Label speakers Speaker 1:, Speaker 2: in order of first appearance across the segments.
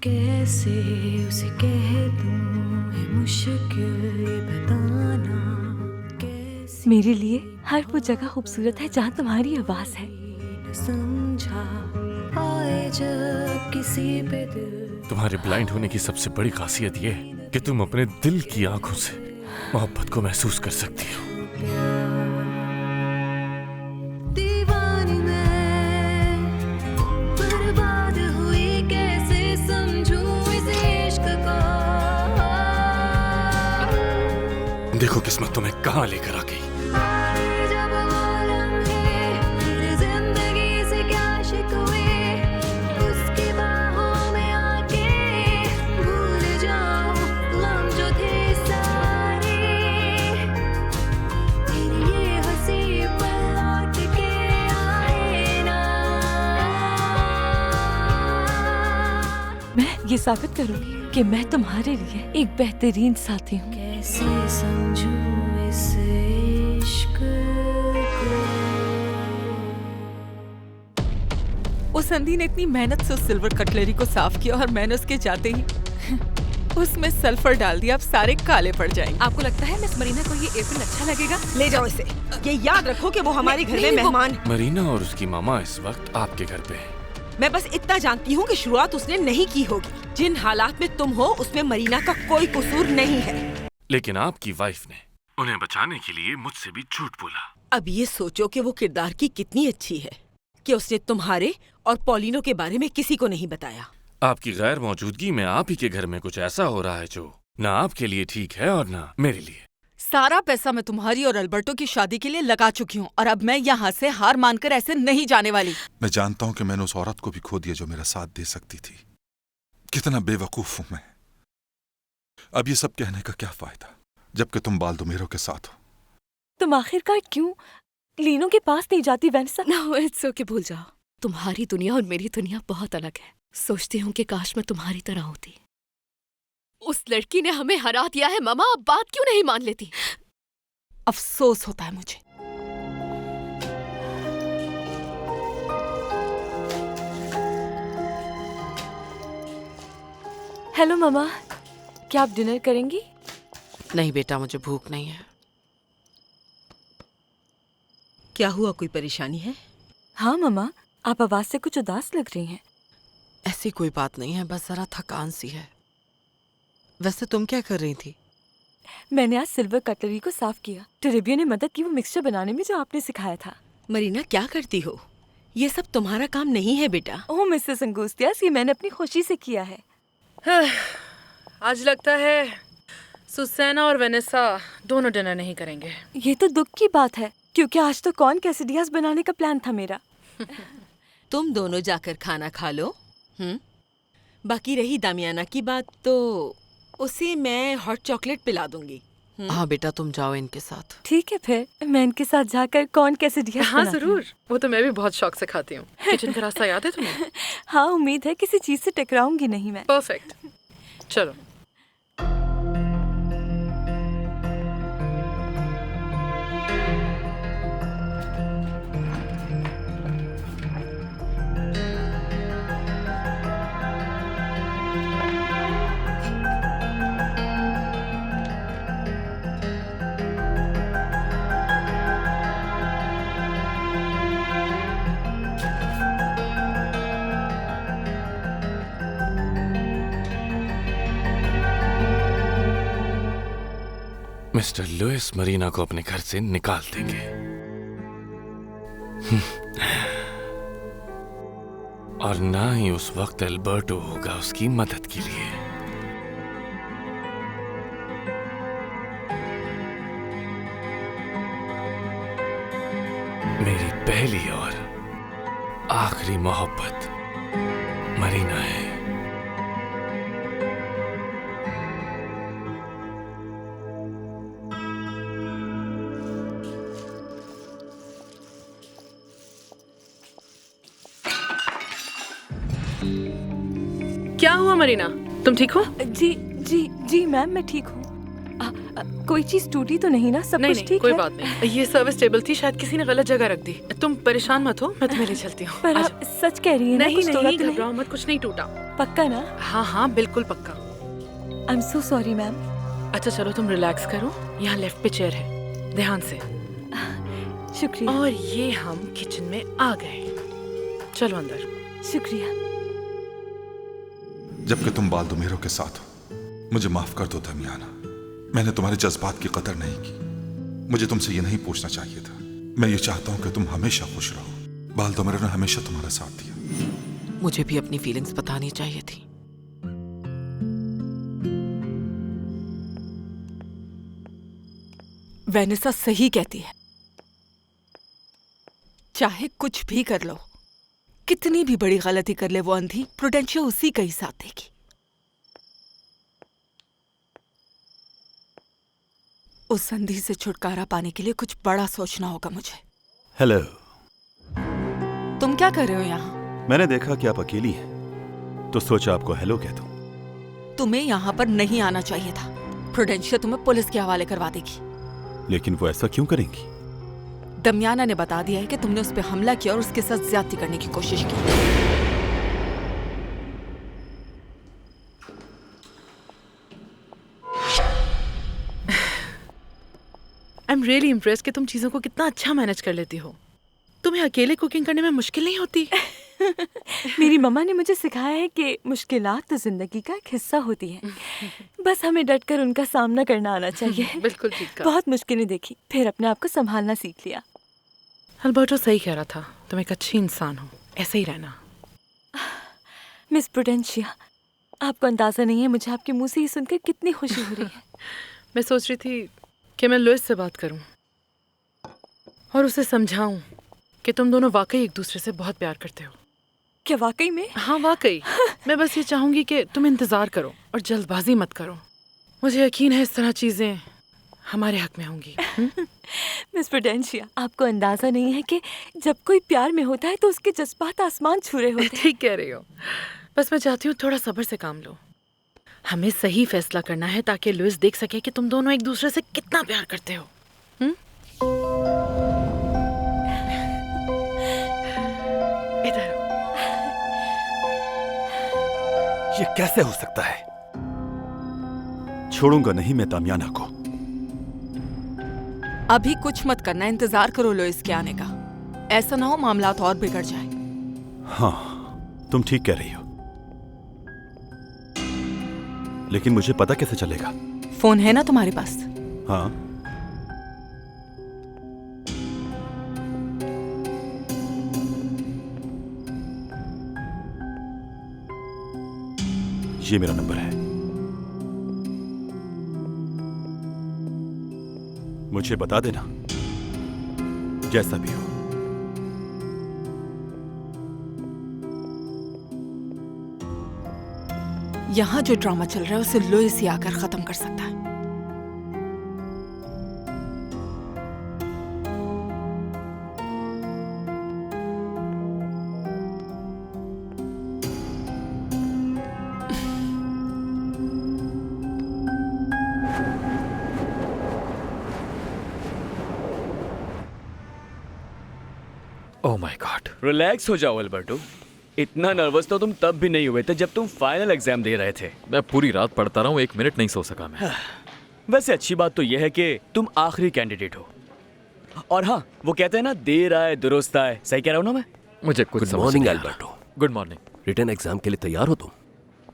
Speaker 1: कैसे उसे कह दूं है मुश्किल ये बताना कैसे
Speaker 2: मेरे लिए हर वो जगह खूबसूरत है जहाँ तुम्हारी आवाज है।
Speaker 1: न समझा आए जब किसी पे दिल
Speaker 3: तुम्हारे ब्लाइंड होने की सबसे बड़ी खासियत ये है कि तुम अपने दिल की आंखों से मोहब्बत को महसूस कर सकती हो।
Speaker 1: दीवानी मैं बर्बाद हुई कैसे समझूं इस इश्क को
Speaker 3: देखो किस्मत तुम्हें कहाँ लेकर आ गई।
Speaker 1: जब वो लम्हे मेरी जिंदगी से क्या शिकवे उसकी बाहों में आके भूल जाऊं गम जो थे सारे तेरी ये हंसी पल लौट के आए ना।
Speaker 2: मैं ये साबित करूंगी कि मैं तुम्हारे लिए एक बेहतरीन साथी हूँ।
Speaker 1: कैसे समझूं इस इश्क को
Speaker 4: उस संधि ने इतनी मेहनत से उस सिल्वर कटलरी को साफ किया और मैंने उसके जाते ही उसमें सल्फर डाल दिया। अब सारे काले पड़ जाएंगे।
Speaker 5: आपको लगता है मिस मरीना को ये एप्रन अच्छा लगेगा?
Speaker 6: ले जाओ इसे। ये याद रखो कि वो हमारे घर में मेहमान।
Speaker 3: मरीना और उसकी मामा इस वक्त आपके घर पे हैं।
Speaker 6: मैं बस इतना जानती हूँ कि शुरुआत उसने नहीं की होगी। जिन हालात में तुम हो उसमें मरीना का कोई कसूर नहीं है।
Speaker 3: लेकिन आपकी वाइफ ने उन्हें बचाने के लिए मुझसे भी झूठ बोला।
Speaker 6: अब ये सोचो कि वो किरदार की कितनी अच्छी है कि उसने तुम्हारे और पॉलिनो के बारे में किसी को नहीं बताया।
Speaker 3: आपकी गैर मौजूदगी में आप ही के घर में कुछ ऐसा हो रहा है जो ना आपके लिए ठीक है और ना मेरे लिए।
Speaker 4: सारा पैसा मैं तुम्हारी और अल्बर्टो की शादी के लिए लगा चुकी हूँ और अब मैं यहाँ से हार मानकर ऐसे नहीं जाने वाली।
Speaker 7: मैं जानता हूँ कि मैंने उस औरत को भी खो दिया जो मेरा साथ दे सकती थी। कितना बेवकूफ हूँ मैं। अब ये सब कहने का क्या फायदा जबकि तुम बाल्दोमेरो के साथ हो।
Speaker 2: तुम आखिरकार क्यों लीनो के पास नहीं जाती वेनेसा?
Speaker 5: नो इट्स ओके, भूल जाओ। तुम्हारी दुनिया और मेरी दुनिया बहुत अलग है। सोचती हूँ कि काश मैं तुम्हारी तरह होती। उस लड़की ने हमें हरा दिया है मामा, अब बात क्यों नहीं मान लेती?
Speaker 4: अफसोस होता है मुझे।
Speaker 2: हेलो मामा, क्या आप डिनर करेंगी?
Speaker 8: नहीं बेटा, मुझे भूख नहीं है।
Speaker 6: क्या हुआ, कोई परेशानी है?
Speaker 2: हाँ मामा, आप आवाज से कुछ उदास लग रही हैं।
Speaker 8: ऐसी कोई बात नहीं है, बस जरा थकान सी है। वैसे तुम क्या कर रही थी?
Speaker 2: मैंने आज सिल्वर कटलरी को साफ किया। टेरेबियो ने मदद की वो मिक्सचर बनाने में जो आपने सिखाया था।
Speaker 6: मरीना, क्या करती हो? ये सब तुम्हारा काम नहीं है बेटा।
Speaker 2: ओह मिसेस अंगुस्तियास, ये मैंने अपनी खुशी से किया है।
Speaker 5: आज लगता है सुसैना और वेनेसा दोनों डिनर नहीं करेंगे।
Speaker 2: ये तो दुख की बात है क्योंकि आज तो कॉर्न कैसिडियास बनाने का प्लान था मेरा।
Speaker 6: तुम दोनों जाकर खाना खा लो। बाकी रही दामियाना की बात, तो उसे मैं हॉट चॉकलेट पिला दूंगी।
Speaker 8: हाँ बेटा, तुम जाओ इनके साथ।
Speaker 2: ठीक है, फिर मैं इनके साथ जाकर कॉर्न कैसिडियास
Speaker 5: हाँ
Speaker 2: बनाती हूँ।
Speaker 5: जरूर, वो तो मैं भी बहुत शौक से खाती हूँ। किचन का रास्ता याद है तुम्हें?
Speaker 2: हाँ, उम्मीद है किसी चीज से टकराऊंगी नहीं मैं।
Speaker 5: परफेक्ट, चलो।
Speaker 3: मिस्टर लुइस मरीना को अपने घर से निकाल देंगे। और ना ही उस वक्त अल्बर्टो होगा उसकी मदद के लिए। मेरी पहली और आखिरी मोहब्बत मरीना है।
Speaker 5: क्या हुआ मरीना, तुम ठीक हो?
Speaker 2: जी जी जी मैम, मैं ठीक हूँ। कोई चीज टूटी तो नहीं ना? सब
Speaker 5: नहीं
Speaker 2: कुछ
Speaker 5: नहीं,
Speaker 2: ठीक
Speaker 5: कोई
Speaker 2: है?
Speaker 5: बात नहीं। ये सर्विस टेबल थी, शायद किसी ने गलत जगह रख दी। तुम परेशान मत हो, मैं तुम्हें ले चलती हूँ।
Speaker 2: पर आप सच कह रही हैं ना?
Speaker 5: नहीं
Speaker 2: कुछ तोड़ा
Speaker 5: नहीं,
Speaker 2: तो नहीं?
Speaker 5: घबराओ मत, कुछ नहीं टूटा।
Speaker 2: पक्का ना?
Speaker 8: हाँ हाँ बिल्कुल पक्का।
Speaker 2: I am so sorry ma'am.
Speaker 8: अच्छा चलो तुम रिलैक्स करो, यहाँ लेफ्ट पे चेयर है, ध्यान से।
Speaker 2: शुक्रिया।
Speaker 8: और ये हम किचन में आ गए, चलो अंदर।
Speaker 2: शुक्रिया।
Speaker 7: जबकि तुम बाल्दोमेरो के साथ हो, मुझे माफ कर दो दमियाना। मैंने तुम्हारे जज्बात की कदर नहीं की। मुझे तुमसे ये नहीं पूछना चाहिए था। मैं ये चाहता हूँ कि तुम हमेशा खुश रहो। बाल्दोमेरो ने हमेशा तुम्हारा साथ दिया।
Speaker 8: मुझे भी अपनी फीलिंग्स बतानी चाहिए थी।
Speaker 4: वेनेसा सही कहती है, चाहे कुछ भी कर लो, कितनी भी बड़ी गलती कर ले वो अंधी, प्रुडेंशिया उसी का ही साथ देगी। उस संधि से छुटकारा पाने के लिए कुछ बड़ा सोचना होगा मुझे।
Speaker 9: हेलो।
Speaker 4: तुम क्या कर रहे हो यहाँ?
Speaker 9: मैंने देखा कि आप अकेली हैं, तो सोचा आपको हेलो कह दूं।
Speaker 4: तुम्हें यहाँ पर नहीं आना चाहिए था। प्रुडेंशिया तुम्हें पुलिस के हवाले करवा देगी।
Speaker 9: लेकिन वो ऐसा क्यों करेंगी?
Speaker 4: दमियाना ने बता दिया है कि तुमने उस पर हमला किया और उसके साथ ज्यादती करने की कोशिश की।
Speaker 8: आई एम रियली इम्प्रेस्ड कि तुम चीजों को कितना अच्छा मैनेज कर लेती हो। तुम्हें अकेले कुकिंग करने में मुश्किल नहीं होती?
Speaker 2: मेरी मम्मा ने मुझे सिखाया है कि मुश्किलात तो जिंदगी का एक हिस्सा होती है, बस हमें डटकर उनका सामना करना आना चाहिए।
Speaker 8: बिल्कुल ठीक कहा।
Speaker 2: बहुत मुश्किलें देखी, फिर अपने आप को संभालना सीख लिया।
Speaker 8: अल्बर्टो सही कह रहा था, तुम एक अच्छी इंसान हो, ऐसे ही रहना।
Speaker 2: मिस प्रुडेंशिया, आपको अंदाजा नहीं है मुझे आपके मुंह से ही सुनकर कितनी खुशी हो रही है।
Speaker 8: मैं सोच रही थी कि मैं लुइस से बात करूं और उसे समझाऊं कि तुम दोनों वाकई एक दूसरे से बहुत प्यार करते हो।
Speaker 2: क्या वाकई में?
Speaker 8: हाँ वाकई। मैं बस ये चाहूंगी कि तुम इंतजार करो और जल्दबाजी मत करो। मुझे यकीन है इस तरह चीजें हमारे हक में होंगी।
Speaker 2: मिस प्रुडेंशिया, आपको अंदाजा नहीं है कि जब कोई प्यार में होता है तो उसके जज्बात आसमान छू रहे होते हैं।
Speaker 8: ठीक कह रही हो। बस मैं चाहती हूँ थोड़ा सब्र से काम लो। हमें सही फैसला करना है ताकि लुइस देख सके कि तुम दोनों एक दूसरे से कितना प्यार करते हो। इधर।
Speaker 9: ये कैसे हो सकता है? छोड़ूंगा नहीं मैं दामियाना को।
Speaker 4: अभी कुछ मत करना, इंतजार करो लुइस के आने का। ऐसा ना हो मामलात और बिगड़ जाए।
Speaker 9: हाँ, तुम ठीक कह रही हो, लेकिन मुझे पता कैसे चलेगा?
Speaker 4: फोन है ना तुम्हारे पास?
Speaker 9: हाँ। ये मेरा नंबर है, मुझे बता देना जैसा भी हो।
Speaker 4: यहाँ जो ड्रामा चल रहा है उसे लुइस ही आकर खत्म कर सकता है।
Speaker 10: Oh my God. रिलैक्स हो जाओ अल्बर्टो, इतना नर्वस तो तुम तब भी नहीं हुए थे जब तुम फाइनल एग्जाम दे रहे थे।
Speaker 3: मैं पूरी रात पढ़ता रहा हूँ, 1 मिनट नहीं सो सका मैं।
Speaker 10: वैसे अच्छी बात तो यह है कि तुम आखिरी कैंडिडेट हो। और हाँ, वो कहते हैं ना, देर आए दुरुस्त आए। सही कह रहा हूँ ना मैं?
Speaker 3: मुझे कुछ
Speaker 11: good morning Alberto.
Speaker 3: Good morning.
Speaker 11: Written exam के लिए तैयार हो तुम?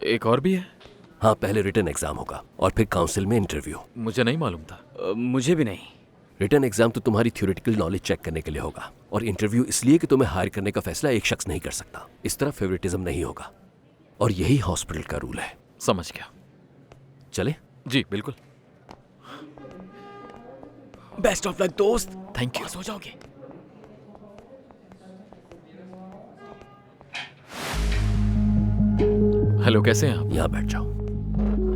Speaker 3: एक और भी है?
Speaker 11: हाँ, पहले रिटन एग्जाम होगा और फिर काउंसिल में इंटरव्यू।
Speaker 3: मुझे नहीं मालूम था।
Speaker 10: मुझे भी नहीं।
Speaker 11: रिटन एग्जाम तो तुम्हारी थ्योरेटिकल नॉलेज चेक करने के लिए होगा, और इंटरव्यू इसलिए कि तुम्हें हायर करने का फैसला एक शख्स नहीं कर सकता। इस तरह फेवरेटिज्म नहीं होगा, और यही हॉस्पिटल का रूल है।
Speaker 3: समझ गया।
Speaker 11: चले?
Speaker 3: जी बिल्कुल।
Speaker 10: बेस्ट ऑफ लक दोस्त।
Speaker 3: Thank you.
Speaker 10: हो जाओगे।
Speaker 3: हेलो, कैसे हैं आप?
Speaker 11: यहाँ बैठ जाओ।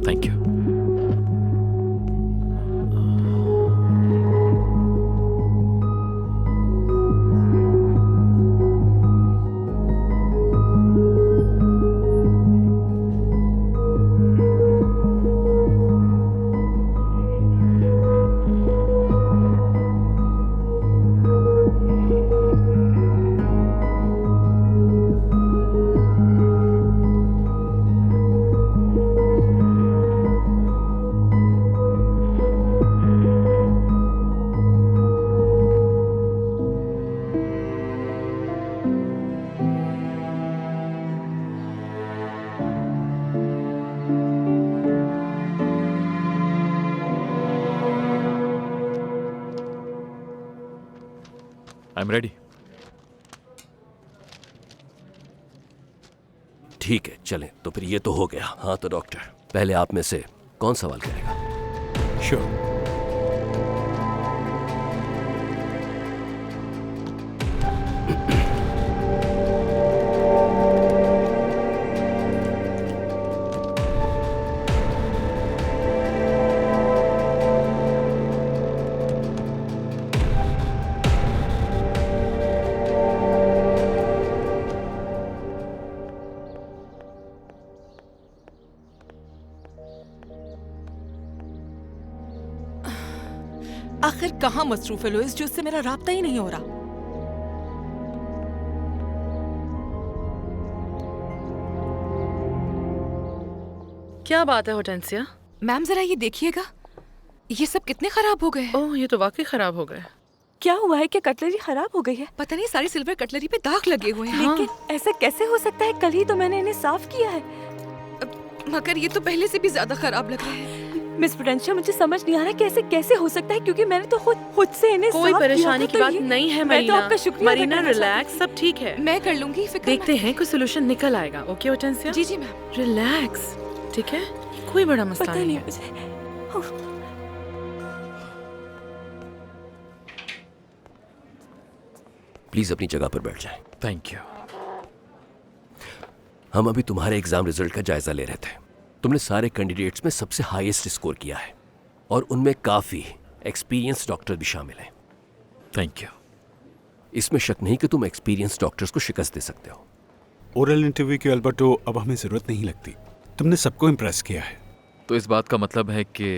Speaker 3: Thank you. I am ready.
Speaker 11: ठीक है, चलें। तो फिर ये तो हो गया। हाँ तो डॉक्टर, पहले आप में से कौन सवाल करेगा?
Speaker 9: श्योर।
Speaker 4: आखिर कहाँ मसरूफ है लुइस जो उससे मेरा राब्ता ही नहीं हो रहा?
Speaker 8: क्या बात है होटेंसिया?
Speaker 4: मैम जरा ये देखिएगा, ये सब कितने खराब हो गए।
Speaker 8: ओह, ये तो वाकई खराब हो गए।
Speaker 2: क्या हुआ है? क्या कटलरी खराब हो गई है?
Speaker 4: पता नहीं, सारी सिल्वर कटलरी पे दाग लगे हुए हैं।
Speaker 2: लेकिन ऐसा कैसे हो सकता है? कल ही तो मैंने इन्हें साफ किया है।
Speaker 4: मगर ये तो पहले से भी ज्यादा खराब लग रहे हैं।
Speaker 2: मिस प्रुडेंशिया, मुझे समझ नहीं आ रहा कि ऐसे कैसे हो सकता है, क्योंकि मैंने तो खुद से इन्हें
Speaker 8: कोई
Speaker 2: साफ किया
Speaker 8: परेशानी
Speaker 2: था,
Speaker 8: की
Speaker 2: तो
Speaker 8: बात
Speaker 2: ये-
Speaker 8: नहीं है
Speaker 2: मैं तो
Speaker 8: मरीना।
Speaker 2: आपका शुक्रिया अदा
Speaker 8: मरीना,
Speaker 2: करना चाहती
Speaker 8: रिलैक्स, सब ठीक है।
Speaker 4: मैं कर लूंगी, फिक्र
Speaker 8: देखते हैं कोई सोल्यूशन निकल आएगा। ओके होटेंसिया?
Speaker 4: जी जी मैम।
Speaker 8: रिलैक्स, ठीक है, कोई बड़ा मसला
Speaker 2: पता
Speaker 8: नहीं
Speaker 2: नहीं
Speaker 8: है।
Speaker 2: मुझे।
Speaker 11: प्लीज अपनी जगह पर बैठ जाएं।
Speaker 3: Thank you.
Speaker 11: हम अभी तुम्हारे एग्जाम रिजल्ट का जायजा ले रहे थे। तुमने सारे कैंडिडेट्स में सबसे हाईएस्ट स्कोर किया है और उनमें काफी एक्सपीरियंस डॉक्टर भी शामिल हैं।
Speaker 3: Thank you.
Speaker 11: इसमें शक नहीं कि तुम एक्सपीरियंस डॉक्टर्स को शिकस्त दे सकते हो।
Speaker 9: ओरल इंटरव्यू की अल्बर्टो अब हमें जरूरत नहीं लगती। तुमने सबको इम्प्रेस किया है।
Speaker 3: तो इस बात का मतलब है कि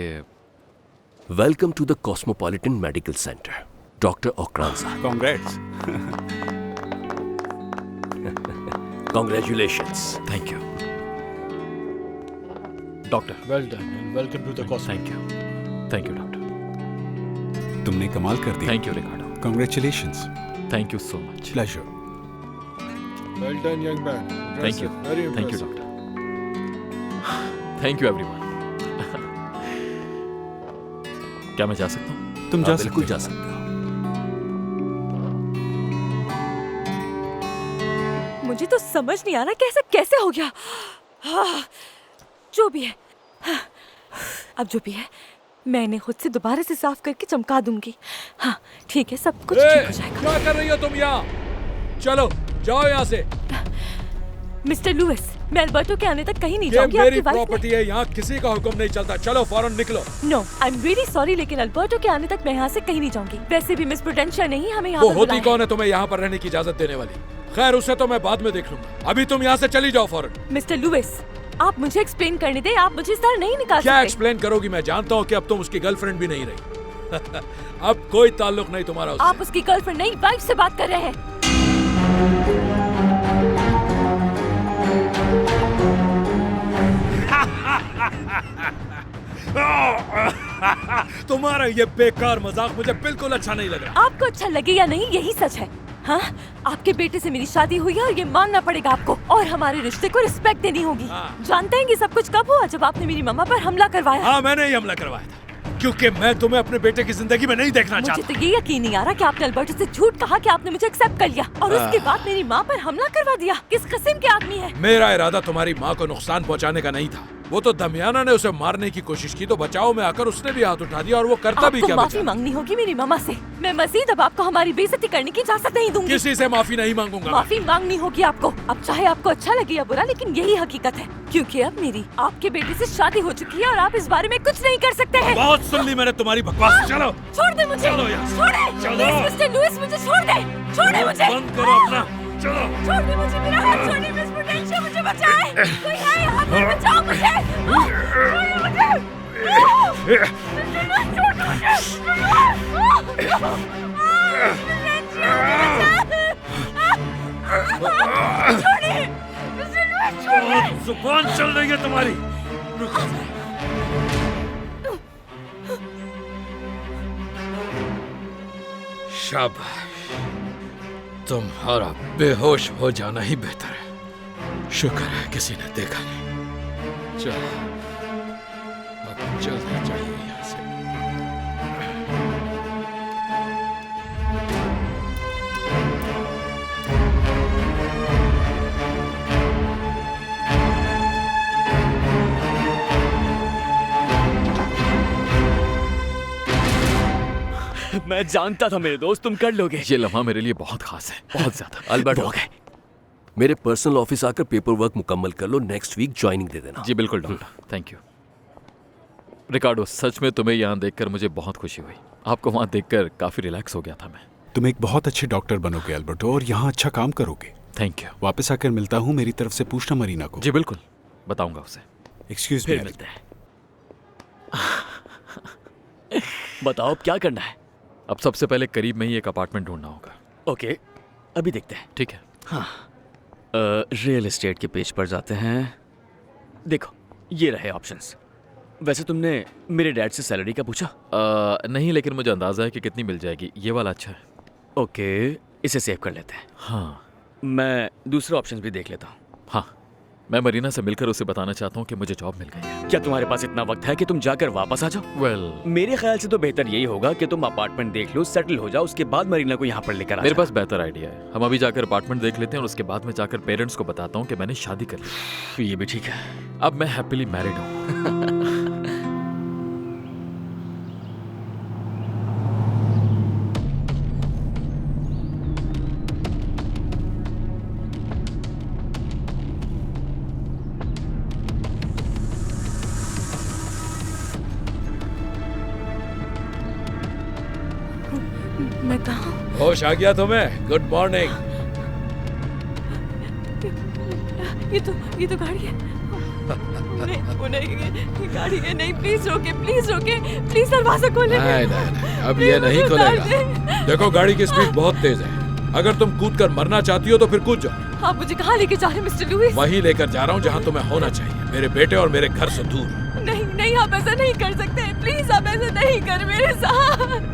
Speaker 11: welcome to the cosmopolitan medical centre, doctor Okranja.
Speaker 9: Congrats.
Speaker 11: Congratulations.
Speaker 3: Thank you doctor.
Speaker 12: Well done and welcome to the Cosmo.
Speaker 3: Thank you doctor.
Speaker 9: तुमने कमाल कर दिया।
Speaker 3: Thank you Ricardo.
Speaker 9: Congratulations.
Speaker 3: Thank you so much.
Speaker 9: Pleasure.
Speaker 12: Well done young man.
Speaker 3: Thank you.
Speaker 12: Very
Speaker 3: thank you doctor. Thank you everyone. क्या मैं जा सकता हूँ?
Speaker 9: तुम जा
Speaker 11: बिल्कुल
Speaker 9: सकते
Speaker 11: जा
Speaker 9: हो।
Speaker 11: सकते हो।
Speaker 2: मुझे तो समझ नहीं आ रहा कि ऐसा कैसे हो गया। हाँ, जो भी है, हाँ, अब जो भी है मैं इन्हें खुद से दोबारा से साफ करके चमका दूंगी। हाँ ठीक है, सब कुछ ठीक हो जाएगा।
Speaker 12: क्या कर रही हो तुम यहाँ? चलो जाओ यहाँ से।
Speaker 2: मिस्टर लुइस, मैं अल्बर्टो के आने तक कहीं नहीं
Speaker 12: ये
Speaker 2: जाऊंगी।
Speaker 12: मेरी
Speaker 2: आपकी वाइफ
Speaker 12: प्रॉपर्टी है, यहाँ किसी का हुक्म नहीं चलता। चलो फौरन निकलो।
Speaker 2: No, I am really sorry, लेकिन अल्बर्टो के आने तक मैं यहाँ से कहीं नहीं जाऊंगी। वैसे भी मिस प्रुडेंशिया नहीं हमें यहाँ
Speaker 12: वो
Speaker 2: पर
Speaker 12: होती
Speaker 2: बुलाया
Speaker 12: कौन है तुम्हें यहाँ पर रहने की इजाजत देने वाली? खैर उसे तो मैं बाद में देख लूंगा। अभी तुम यहाँ से चली जाओ फौरन।
Speaker 2: है। मिस्टर लुइस, आप मुझे एक्सप्लेन करने दे। आप मुझे इस तरह नहीं निकाल
Speaker 12: क्या
Speaker 2: सकते।
Speaker 12: एक्सप्लेन करोगी? मैं जानता हूँ कि अब तुम उसकी गर्लफ्रेंड भी नहीं रही। अब कोई ताल्लुक नहीं तुम्हारा उससे।
Speaker 2: आप उसकी गर्लफ्रेंड नहीं, वाइफ से बात कर रहे हैं।
Speaker 12: तुम्हारा ये बेकार मजाक मुझे बिल्कुल अच्छा नहीं लग रहा।
Speaker 2: आपको अच्छा लगे या नहीं, यही सच है। हाँ, आपके बेटे से मेरी शादी हुई है और ये मानना पड़ेगा आपको, और हमारे रिश्ते को रिस्पेक्ट देनी होगी। जानते हैं कि सब कुछ कब हुआ? जब आपने मेरी मम्मा पर हमला करवाया।
Speaker 12: हाँ, मैंने ही हमला करवाया था, क्योंकि मैं तुम्हें अपने बेटे की जिंदगी में नहीं देखना
Speaker 2: मुझे
Speaker 12: चाहता।
Speaker 2: तो ये यकीन नहीं आ रहा कि आपने अल्बर्टो से झूठ कहा कि आपने मुझे एक्सेप्ट कर लिया, और उसके बाद मेरी माँ पर हमला करवा दिया। किस किस्म के आदमी है?
Speaker 12: मेरा इरादा तुम्हारी माँ को नुकसान पहुँचाने का नहीं था। वो तो दमियाना ने उसे मारने की कोशिश की, तो बचाव में आकर उसने भी हाथ उठा दिया, और वो करता भी
Speaker 2: आपको
Speaker 12: क्या
Speaker 2: माफी
Speaker 12: बचा?
Speaker 2: मांगनी होगी मेरी मम्मा से। मैं मजीद अब आपको हमारी बेइज्जती करने की इजाजत नहीं दूंगी।
Speaker 12: किसी से माफी नहीं मांगूंगा।
Speaker 2: माफी मांगनी होगी आपको। अब चाहे आपको अच्छा लगे या बुरा, लेकिन यही हकीकत है, क्योंकि अब मेरी आपके बेटे से शादी हो चुकी है और आप इस बारे में कुछ नहीं कर सकते हैं।
Speaker 12: बहुत सुन ली मैंने तुम्हारी बकवास। चलो
Speaker 2: छोड़ दे मुझे।
Speaker 12: चलो यहाँ से।
Speaker 2: छोड़े।
Speaker 12: चलो।
Speaker 2: प्लीज मिस्टर लुइस, मुझे छोड़ दे। छोड़े मुझे।
Speaker 12: बंद करो अपना। चलो।
Speaker 2: छोड़ दे मुझे, मेरा हाथ छोड़िए। मिस प्रुडेंशिया, मुझे बचाए। कोई है यहाँ पर? बचाओ मुझे। छोड़िए मुझे। छोड़ मुझे। छोड़िए। मिस्टर लुइस, छोड़िए।
Speaker 12: जुबान चल रही है तुम्हारी। रुको। शाबाश, तुम्हारा बेहोश हो जाना ही बेहतर है। शुक्र है किसी ने देखा नहीं। चलो अब जल्दी चलिए यहाँ से।
Speaker 10: मैं जानता था मेरे दोस्त तुम कर लोगे।
Speaker 12: ये लम्हा मेरे लिए बहुत खास है, बहुत ज्यादा।
Speaker 11: अल्बर्ट
Speaker 10: हो गए।
Speaker 11: मेरे पर्सनल ऑफिस आकर पेपर वर्क मुकम्मल कर लो, नेक्स्ट वीक ज्वाइनिंग दे देना।
Speaker 12: जी बिल्कुल डॉक्टर, थैंक यू। रिकार्डो, सच में तुम्हें यहाँ देखकर मुझे बहुत खुशी हुई। आपको वहाँ देखकर काफी रिलैक्स हो गया था मैं।
Speaker 9: तुम एक बहुत अच्छे डॉक्टर बनोगे अल्बर्टो, और यहाँ अच्छा काम करोगे।
Speaker 12: Thank you.
Speaker 9: वापस आकर मिलता हूँ, मेरी तरफ से पूछना मरीना को।
Speaker 12: जी बिल्कुल, बताऊंगा उसे।
Speaker 9: एक्सक्यूज
Speaker 10: फिर
Speaker 9: मी।
Speaker 10: मिलते हैं। बताओ अब क्या करना है?
Speaker 12: अब सबसे पहले करीब में ही एक अपार्टमेंट ढूंढना होगा।
Speaker 10: ओके, अभी देखते हैं।
Speaker 12: ठीक है।
Speaker 10: हाँ, रियल एस्टेट के पेज पर जाते हैं। देखो, ये रहे ऑप्शंस। वैसे तुमने मेरे डैड से सैलरी का पूछा?
Speaker 12: नहीं, लेकिन मुझे अंदाजा है कि कितनी मिल जाएगी। ये वाला अच्छा है।
Speaker 10: ओके, इसे सेव कर लेते हैं।
Speaker 12: हाँ,
Speaker 10: मैं दूसरे ऑप्शंस भी देख लेता हूँ।
Speaker 12: हाँ, मैं मरीना से मिलकर उसे बताना चाहता हूँ कि मुझे जॉब मिल गई है।
Speaker 10: क्या तुम्हारे पास इतना वक्त है कि तुम जाकर वापस आ जाओ?
Speaker 12: वेल,
Speaker 10: मेरे ख्याल से तो बेहतर यही होगा कि तुम अपार्टमेंट देख लो, सेटल हो जाओ, उसके बाद मरीना को यहाँ पर लेकर आ
Speaker 12: मेरे
Speaker 10: जाना।
Speaker 12: पास बेहतर आइडिया है। हम अभी जाकर अपार्टमेंट देख लेते हैं और उसके बाद में जाकर पेरेंट्स को बताता हूँ कि मैंने शादी कर ली।
Speaker 10: ये भी ठीक है।
Speaker 12: अब मैं हैप्पीली मैरिड हूँ।
Speaker 2: मैं कहाँ?
Speaker 12: होश आ गया तुम्हें? Good morning.
Speaker 2: ये तो गाड़ी है। नहीं, ये गाड़ी है। नहीं, प्लीज रोके, प्लीज दरवाजा खोले।
Speaker 12: नहीं, अब ये नहीं खुलेगा। देखो, गाड़ी की स्पीड बहुत तेज है। अगर तुम कूद कर मरना चाहती हो तो फिर कूद जाओ।
Speaker 2: आप मुझे कहाँ लेके जा रहे हैं मिस्टर लुइस?
Speaker 12: वहीं लेकर जा रहा हूँ जहाँ तुम्हें होना चाहिए, मेरे बेटे और मेरे घर से दूर।
Speaker 2: नहीं, आप ऐसा नहीं कर सकते। प्लीज आप ऐसा नहीं कर मेरे साथ।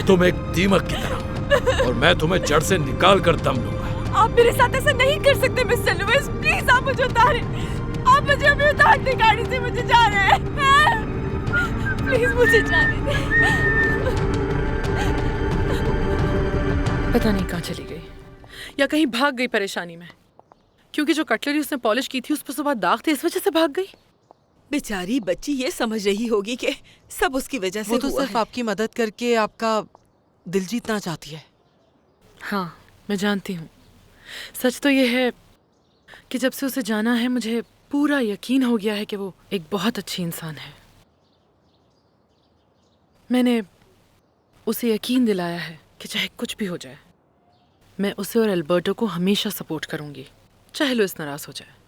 Speaker 12: तुम एक दीमक की तरह, और मैं तुम्हें जड़ से निकाल कर दम लूंगा।
Speaker 2: आप मेरे साथ ऐसा नहीं कर सकते मिस्टर लुइस। प्लीज आप मुझे उतारे। आप मुझे अभी उतार दे गाड़ी से। मुझे जाना है। प्लीज मुझे जाने दे।
Speaker 8: पता नहीं कहाँ चली गई, या कहीं भाग गई परेशानी में, क्योंकि जो कटलरी उसने पॉलिश की थी उस पर सुबह दाग थे, इस वजह से भाग गई।
Speaker 6: बेचारी बच्ची ये समझ रही होगी कि सब उसकी वजह से
Speaker 13: वो तो
Speaker 6: हुआ
Speaker 13: सिर्फ
Speaker 6: है।
Speaker 13: आपकी मदद करके आपका दिल जीतना चाहती है।
Speaker 8: हाँ, मैं जानती हूँ। सच तो ये है कि जब से उसे जाना है, मुझे पूरा यकीन हो गया है कि वो एक बहुत अच्छी इंसान है। मैंने उसे यकीन दिलाया है कि चाहे कुछ भी हो जाए, मैं उसे और अल्बर्टो को हमेशा सपोर्ट करूंगी, चाहे लुइस नाराज हो जाए।